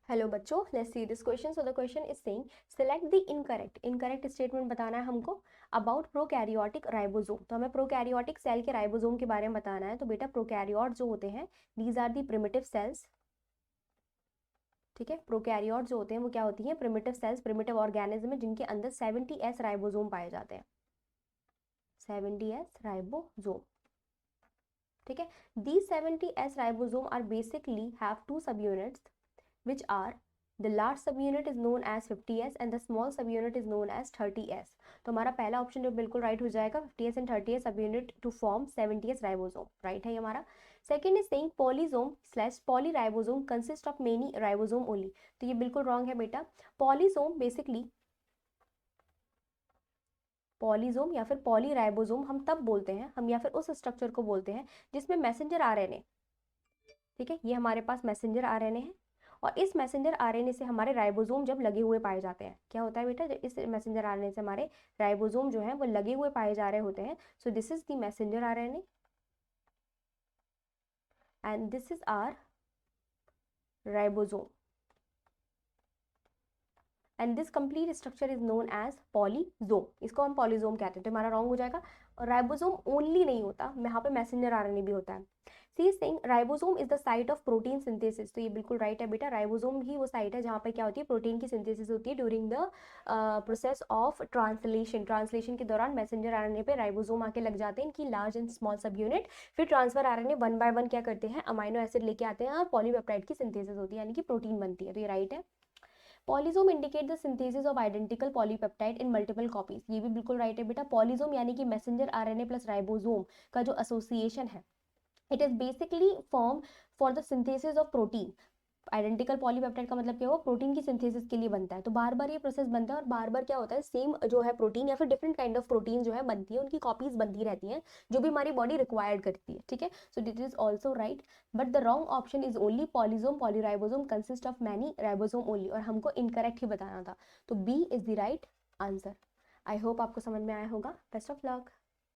Hello बच्चों, let's see this question. So the question is saying select the incorrect statement बताना है हमको about prokaryotic ribosome. तो हमें प्रोकैरियोटिक सेल के राइबोसोम के बारे में बताना है. तो बेटा प्रोकैरियोट जो होते हैं these are the primitive cells. ठीक है, प्रोकैरियोट जो होते हैं वो क्या होती हैं? प्रिमिटिव सेल्स, प्रिमिटिव ऑर्गेनिज्म है जिनके अंदर 70s राइबोसोम पाए जाते हैं. 70s ribosome. ठीक है, these 70s ribosome are basically have two subunits which are the large subunit is known as 50s and the small subunit is known as 30s. तो हमारा पहला ऑप्शन जो बिल्कुल राइट हो जाएगा 50s and 30s subunit to form 70s ribosome. Right है ये हमारा. Second is saying polysome slash polyribosome consist of many ribosome only. तो ये बिल्कुल रॉन्ग है बेटा. पॉलीसोम बेसिकली पॉलीसोम या फिर पॉलीराइबोसोम हम तब बोलते हैं, हम या फिर उस स्ट्रक्चर को बोलते हैं जिसमें मैसेंजर आरएनए. ठीक है, ये हमारे पास मैसेंजर आरएनए है और इस मैसेंजर आरएनए से हमारे राइबोसोम जब लगे हुए पाए जाते हैं. क्या होता है बेटा? जब इस मैसेंजर आरएनए से हमारे राइबोसोम जो है वो लगे हुए पाए जा रहे होते हैं. So this is the messenger RNA and this is our ribosome and this complete structure is known as polysome. इसको हम पॉलीजोम कहते हैं. तो हमारा रॉन्ग हो जाएगा. और राइबोसोम ओनली नहीं होता, यहाँ पे मैसेंजर आरएनए भी होता है. See saying ribosome is the site of protein synthesis. तो ये बिल्कुल राइट है बेटा. राइबोसोम ही वो साइट है जहाँ पे क्या होती है? प्रोटीन की सिंथेसिस होती है during the process of translation. Translation के दौरान मैसेंजर आरएनए पे राइबोसोम आके लग जाते हैं, इनकी large and small subunit. फिर transfer RNA one by one क्या करते हैं? अमाइनो एसिड लेके आते हैं और पॉलीपेप्टाइड की सिंथेसिस होती है, यानी कि प्रोटीन बनती है. तो ये राइट है. Polysome indicate the synthesis of identical polypeptide in multiple copies. ये भी बिल्कुल राइट है बेटा. पॉलीसोम यानी कि मैसेंजर आरएनए प्लस राइबोसोम का जो एसोसिएशन है, it is basically form for the synthesis of protein. Identical polypeptide का मतलब क्या हुआ? प्रोटीन की सिंथेसिस के लिए बनता है. तो बार बार ये प्रोसेस बनता है और बार बार क्या होता है? सेम जो है प्रोटीन या फिर डिफरेंट काइंड ऑफ प्रोटीन जो है बनती है, उनकी कॉपीज बनती रहती हैं जो भी हमारी बॉडी रिक्वायर्ड करती है. ठीक है, so this is also right. But the wrong option is only polysome polyribosome consist of many ribosome only. और हमको इनकरेक्ट ही बताना था. तो B is the right answer. I hope आपको समझ में आया होगा. Best of luck.